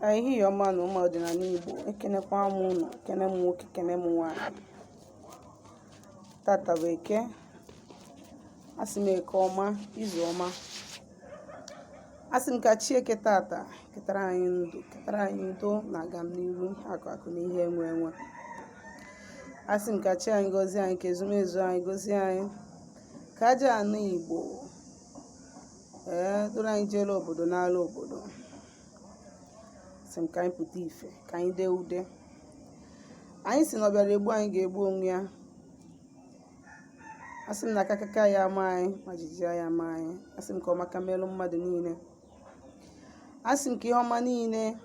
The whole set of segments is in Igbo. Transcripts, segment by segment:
Ihe ọma na ụmụ ọdịnala Igbo ekenekwa m unu, kene m nwoke, kene m nwaanyị. Tata bụ Eke, asị m Eke ọma, izu ọma. Asị m ka chi Eke tata ketara anyị ndụ, ketara anyị udo na agamnihu, akụ na ihe enwe enwe. Asị m ka chi anyị gọzie anyị, ka ezumezu anyị gọzie anyị, ka aja anụ Igbo duru anyị jere obodo n'ala obodo. Sị m ka anyị pụta ife, ka anyị dee ude. Anyị si na ọ bịara egbu anyị ga-egbu onwe ya. Asị m na akakaka ya ama anyị, ma jijiji ya ama anyị. Asị m ka ọ maka melụ mmadụ niile. Asị m ka ihe ọma niile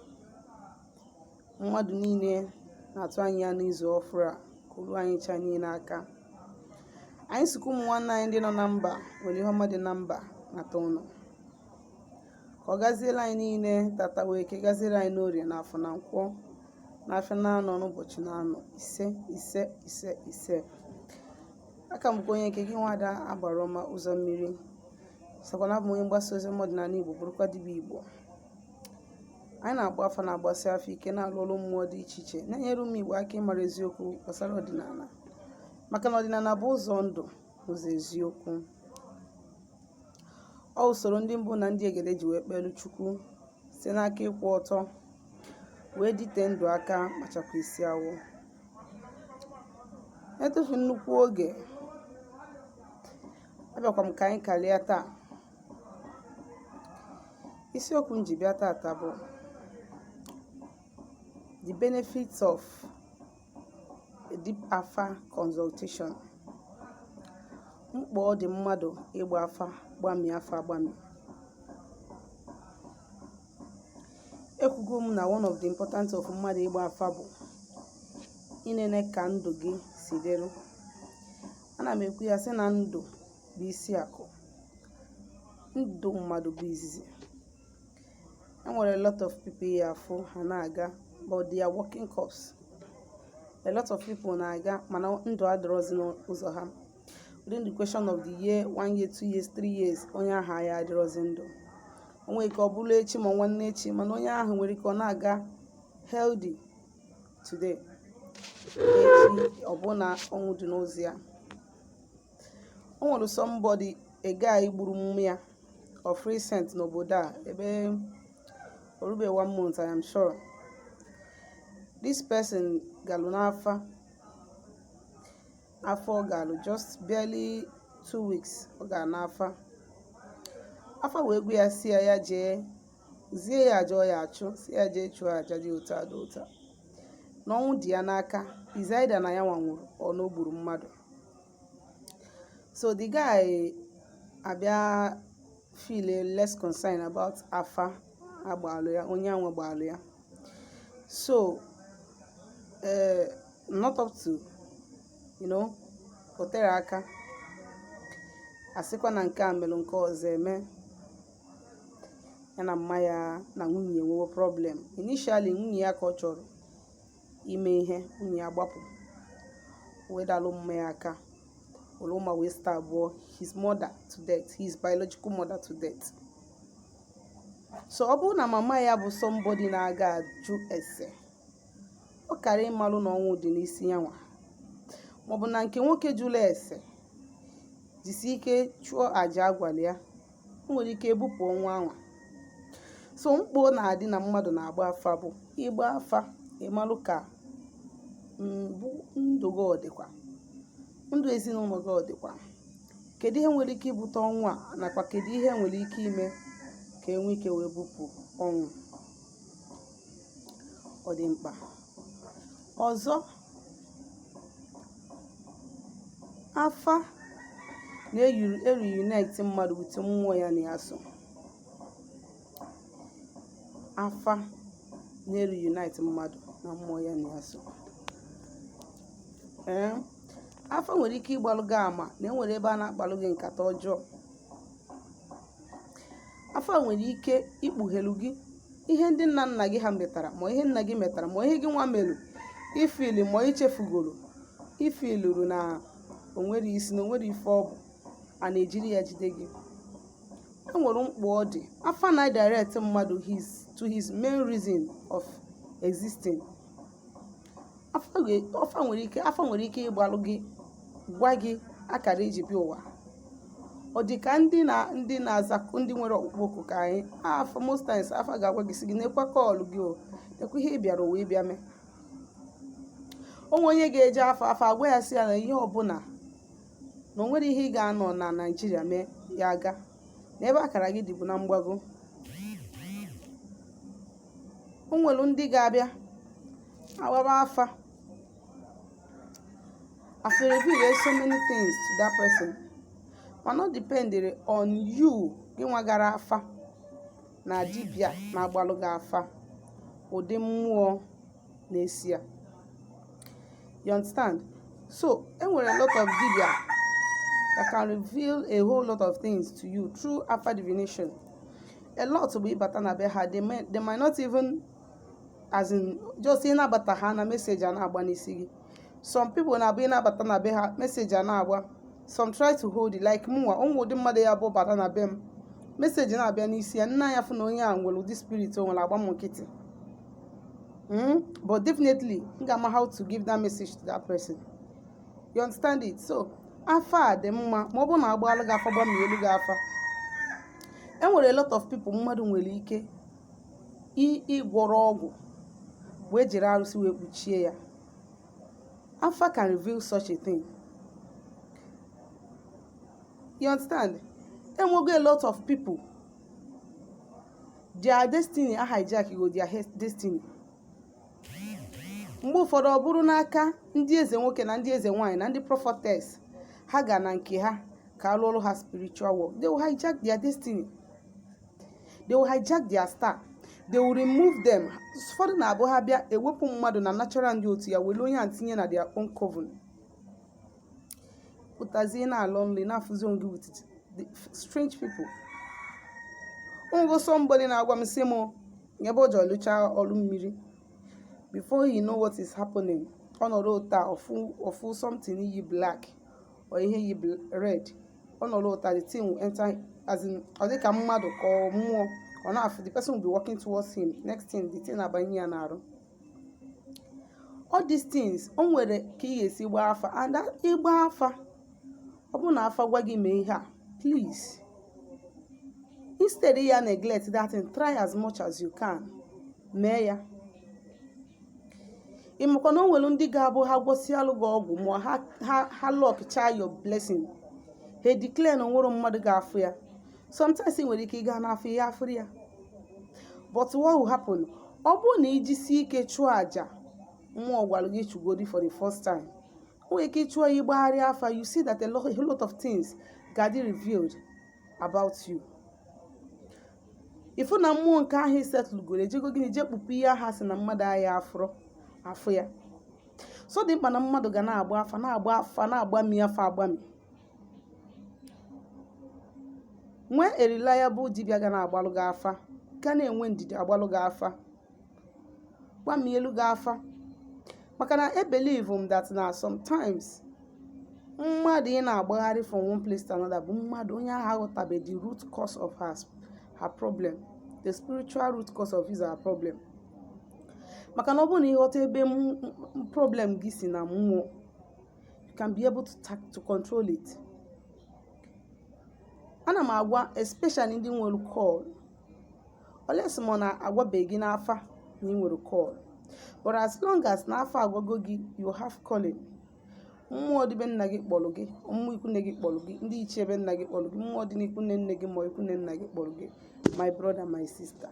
mmadụ niile na-atụ anyị ya n'izu ọfụrụ a, ka olu anyị cha niile aka. Anyị sikwa ụmụ nwanne anyị ndị nọ na mba nwere ihe ọma dị na mba nata ụnụ. Ka ọ gaziela anyị niile tata wee Eke, gaziere anyị n'orie na afọ na nkwọ na afọ na-anọ n'ụbọchị na-anọ ise ise ise ise. Aka m bụkwa onye Eke, gị nwada agbara ọma ụzọ mmiri. Sakwana bụ onye mgbasa ozi ọdịnala Igbo, bụrụkwa dibịa Igbo. Anyị na-agba afa na-agbasi afọ ike, na-alụ ọrụ mmụọ dị iche iche, na-enyere ụmụ Igbo aka ịmara eziokwu gbasara ọdịnala, maka na ọdịnala bụ ụzọ ndụ, ụzọ eziokwu. Ọ usoro ndị mbụ na ndị egede ji wee kpelu Chukwu site n'aka ịkwụ ọtọ wee dite ndụ aka ma chakwa isi awọ. Etufu nnukwu oge, abịakwa m ka anyị kalịa taa. Isiokwu m ji bịa tata bụ the benefits of a deep afa consultation. Mkpa ọ dị mmadụ ịgba afa, gbami afa agbami. Ekwugo m na one of the importance of mmadụ ịgba afa bụ inene ka ndụ gị si dịrị. Ana m ekwu ya sị na ndụ bụ isi akụ, ndụ mmadụ bụ izizi. Enwere a lot of people here afọ ha na-aga, but they are working course. A lot of people na-aga mana ndụ adịrọzi n'ụzọ ha. Within the question of the year, 1 year, 2 years, 3 years, onye ahụ ya adịrọzi ndụ. O nwere ike ọ bụrụ echi ma nwanne echi, mana onye ahụ nwere ike ọ na-aga healthy today, echi ọ bụ na ọnwụ dị n'ozi ya. O nwere somebody, a guy gburu mmụ ya of recent n'obodo a, ebe orube 1 month, I am sure. This person galụ n'afa, afọ galụ just barely 2 weeks, ọ ga n'afa. Afa wee gwu ya si ya jee zie ya aja ọ ya achụ, si ya jee chụọ aja dị otu a dị otu a. N'ọnwụ dị ya n'aka, is either na ya nwanwụrụ ọ na o gburu mmadụ. So the guy abịa feel less concerned about afa agbalụ ya, onye anwe gbalụ ya. So not up to, o tere aka, asịkwa na nke a melụ nke ọzọ eme. Ya na mma ya na nwunye nwewe problem. Initially nwunye ya ka ọ chọrọ ime ihe, nwunye ya gbapụ wee dalụ mma ya aka, ụlọ ụma wee stabụọ his mother to death, his biological mother to death. So ọ bụrụ na mama ya bụ somebody na-aga ajụ ese, ọ karịa ịmalụ na ọnwụ dị n'isi ya nwa, maọbụ na nke nwoke jụrụ ese jisi ike chụọ aja agwali ya, o nwere ike ebupụ ọnwa anwa. So mkpa ọ na-adị na mmadụ na-agba afa bụ ịgba afa ịmalụ ka ndụ gị ọ dịkwa, ndụ ezinụlọ gị ọ dịkwa, kedu ihe nwere ike ibute ọnwụ a, nakwa kedu ihe nwere ike ime ka enwe ike wee bupụ ọnwụ. Ọ dị mkpa. Ọzọ, afa na-reunite mmadụ wute mmụọ ya na ya so. Afa na-reunite mmadụ na mmụọ ya na ya so. Afa nwere ike ịgbalụ gị ama na enwere ebe a na-akpalụ gị nkata ọjọọ. Afa nwere ike ikpughelu gị ihe ndị nna nna gị ha metara, ma ihe nna gị metara, ma ihe gị nwa melụ, ifili ma ichefugoro, ifiluru na onwere isi na onwere ife ọ bụ, a na-ejiri ya jide gị. enwere mkpa ọ dị afa na direct mmadụ to his main reason of existing. Afa nwere ike ịgbalụ gị gwa gị akara eji bịa ụwa. Ọ dị ka ndị na-aza ndị nwere ọkpụkpọ oku ka anyị afa most times afa ga-agwa gị si gị nekwa kọọlụ gị o nekwa ihe ị bịara wee bịa mee. Onwe onye ga-eje afa agwa ya si ya na ihe ọbụla na o nwere ihe ị ga-anọ na Naịjirịa mee ya aga na ebe akara gị dịbụ na mgbago. O nwere ndị ga-abịa agbaba afa reveal so many things to that person, mana ọ dependere on you gị nwa gara afa na dibịa na-agbalụ gị afa ụdị mmụọ na-esi ya. You understand? So enwere a lot of dibịa that can reveal a whole lot of things to you through afa divination. A lot bụ ịbata na be ha, they might not even as in just ịnabata ha na message a na-agba n'isi gị. Some people na-abụ ịnabata na be ha message a na-agba. Some try to hold it like mụnwa onwe ụdị mmadụ ya bụ bata na be m message na-abịa n'isi ya nna ya fụ na onye a nwere ụdị spirit o nwere agba m nkịtị. But definitely m ga-ama how to give that message to that person. You understand it? So afa dị mma ma ọ bụ na agbalụ gị afa gbamielu gị afa. Enwere a lot of people mmadụ nwere ike ịgwọrọ ọgwụ wee jiri arụsị wee kpuchie ya. Afa can reveal such a thing. You understand? Enwego a lot of people their destiny hijack go their destiny. Mgbe ụfọdụ ọ bụrụ n'aka ndị eze nwoke na ndị eze nwanyị na ndị prophetess ha ga na nke ha ka alụọlụ ha spiritual work. They will hijack their destiny. They will hijack their star. They will remove them. Ụfọdụ na-abụ ha bịa ewepụ mmadụ na natural ndị otu ya were onye a tinye na their own coven. Pụtazie na lonely na-afụzi onwe with the strange people. Onwego somebody na-agwa m sị m nyebe o ji ọlụcha ọlụ mmiri. Before you know what is happening, ọ nọrọ ụta ofu something iyi black or ihe iyi red. Ọ nọrọ ụta the thing will enter as in ọ dị ka mmadụ ka ọ mmụọ ọ na-afụ the person will be walking towards him. Next thing the thing abanye ya n'arụ. All these things o nwere ka ị ga-esi gbaa afa and ịgba afa ọ bụ na afa gwa gị mee ihe a please instead ya neglect that and try as much as you can mee ya. Ịmakwa na o nwere ndị ga-abụ ha gwọsịalụ gị ọgwụ ma ha lockchaa your blessing ha declare na onwere mmadụ ga-afụ ya. Sometimes ị nwere ike ịga n'afọ ya afụrụ ya, but what will happen ọ bụ na ijisi ike chụọ aja mmụọ gwalụ gị chugodi for the first time o nwere ike ịchụọ ya ịgbagharị afa you see that a lot of things ga-adị revealed about you. Ifu na mmụọ nke ahụ isetụlugoro ejego gịnị je kpupu ihe aha si na mmadụ ahịa afụ ya. So dị mkpa na mmadụ ga na-agba afa na-agbami afa agbami. Nwee a reliable dibịa ga na-agbalụ gị afa ga na-enwe ndidi agbalụ gị afa gbamielu gị afa maka na I believe that na sometimes mmadụ ị na-agbagharị from one place to another bụ mmadụ onye ahụ aghọtabe the root cause of her problem. The spiritual root cause of her problem. Maka na ọ bụ na ịghọta ebe problem gị si na mmụọ you can be able to control it. Ana m agwa especially ndị nwere call unless mo na agwabeghị gị n'afa na ị nwere call, but as long as na afa agwago gị you have calling. Mmụọ dị be nna gị kpọrọ gị, mmụọ ikwu nne gị kpọrọ gị, ndị ichie be nna gị kpọrọ gị, mmụọ dị n'ikwu nne gị ma ikwu nna gị kpọrọ gị, my brother my sister.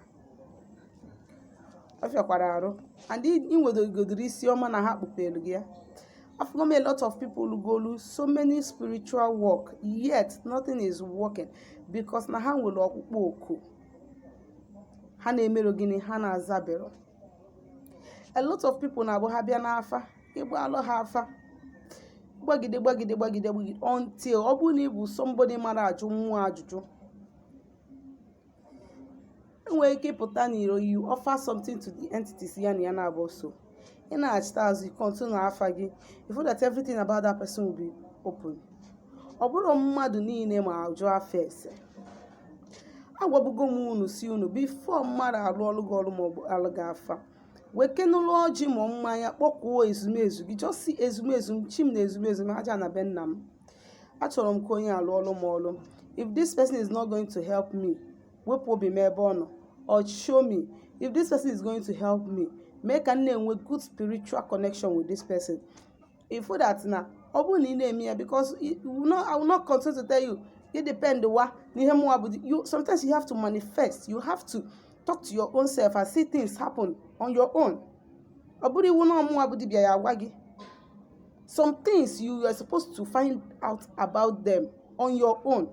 Ọ fịakwara arụ and ị nwedogodiri isi ọma na ha kpupelu gị ya. I've got a lot of people who go so many spiritual work, yet nothing is working because na ha nwere ọkpụkpọ oku. Ha na-emero gịnị ha na-azabero. A lot of people na-abụ ha bịa n'afa, ịgba alụ ha afa. Gbagide until ọ bụ na ịbụ somebody mara ajụ mmụọ ajụjụ. Enwere ike ịpụta n'iro you offer something to the entities ya na ya na-abụ so. In as you continue afa gị, you feel that everything about that person will be open. Ọ bụrụ mmadụ niile ma ajụ afa ese. agwabugo m unu si unu bifo mmadụ alụ ọlụ gị ọrụ maọbụ alụ gị afa wekenụlụ ọjị ma mmanya kpọkuo ezumezu gị jọsi ezumezu m chi m na ezumezu m aja na be nna m achọrọ m ka onye alụ ọlụ m ọlụ. If this person is not going to help me, wepụ obi m ebe ọ nọ, or show me. If this person is going to help me, mee ka m na-enwe good spiritual connection with this person. Ifo that na ọ bụrụ na ị na-eme ya, because I will not continue to tell you it depend wa n'ihe mụwa bụ you. Sometimes you have to manifest, you have to talk to your own self and see things happen on your own. Ọ bụrụ iwu na ọmụwa bụ dibịa ya agwa gị. Some things you are supposed to find out about them on your own.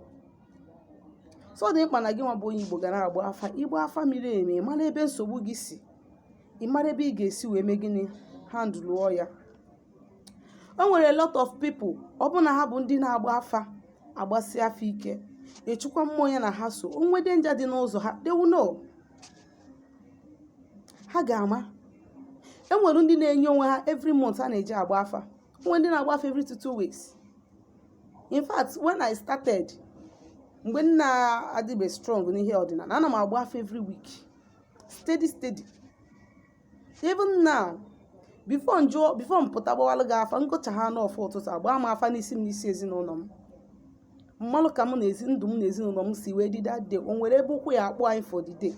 So dị mkpa na gị nwa bụ onye Igbo ga na-agba afa. Igbo afa miri emi, ị mara ebe nsogbu gị si, ị mara ebe ị ga-esi wee mee gịnị handle ya. O nwere a lot of people, ọ bụ na ha bụ ndị na-agba afa agbasi afa ike, echukwa mmụọ ya na ha so, onwe danger dị n'ụzọ ha, they will know. Ha ga-ama. E nwere ndị na-enye onwe ha every month a na-eji agba afa. Onwe ndị na-agba afa every 2 weeks. In fact, when I started, mgbe m na-adịbe strong n'ihe ọdịnala, ana m agba afa every week, steady. Even now, before m pụta gbawalụ gị afa, ngụcha ha n'ọfụ ụtụtụ agba m afa n'isi m n'isi ezinụlọ m. Mmalụ ka m na ndụ m na ezinụlọ m si wee dị that day. O nwere ebe ụkwụ ya akpụ anyị for the day.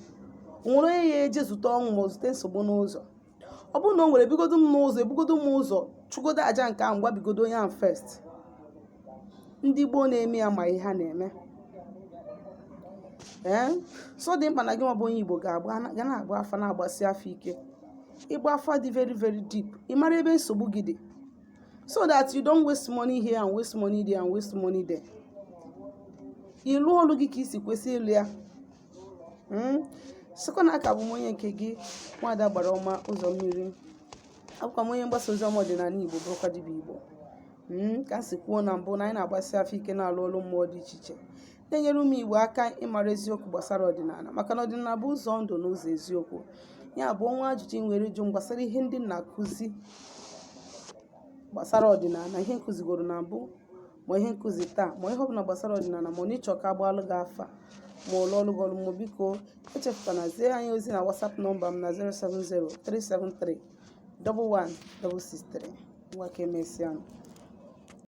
O nwere onye ya eje zute ọnwụ ma zute nsogbu n'ụzọ. Ọ bụrụ na o nwere ebugodo m ụzọ chụgodo aja nke ahụ ngwa bigodo onye ahụ first. Ndị Igbo na-eme ya ma ihe ha na-eme. So dị mkpa na gị nwa bụ onye Igbo ga na-agba afa na-agbasi afa ike. Ịgba afa dị very very deep. Ị mara ebe nsogbu gị dị, so that you don't waste money here and waste money there and waste money there. Ịlụ ọlụ gị ka isi kwesị ịlụ ya. Sịkwa na aka bụ m onye nke gị Nwada Gbara Ọma Ụzọ Mmiri. Abụkwa m onye mgbasa ozi ọma ọdịnala Igbo, bụrụkwa dibịa Igbo. Ka m si kwuo na mbụ na anyị na-agbasi afọ ike na-alụ ọlụ mmụọ dị iche iche, na-enyere ụmụ Igbo aka ịmara eziokwu gbasara ọdịnala, maka na ọdịnala bụ ụzọ ndụ na ụzọ eziokwu. Ya bụ ọnwa ajụjụ ị nwere ịjụ gbasara ihe ndị na-akụzi gbasara ọdịnala, ihe nkụzigoro na mbụ ma ihe nkụzi taa, ma ihe ọbụla gbasara ọdịnala, ma n'ịchọ ka agbalụ gị afa ma ụlọ ọrụ gị ọrụ, ma biko echefukwana zie anyị ozi na WhatsApp nọmba m na 070 373 11663. Nwa ka emesịa.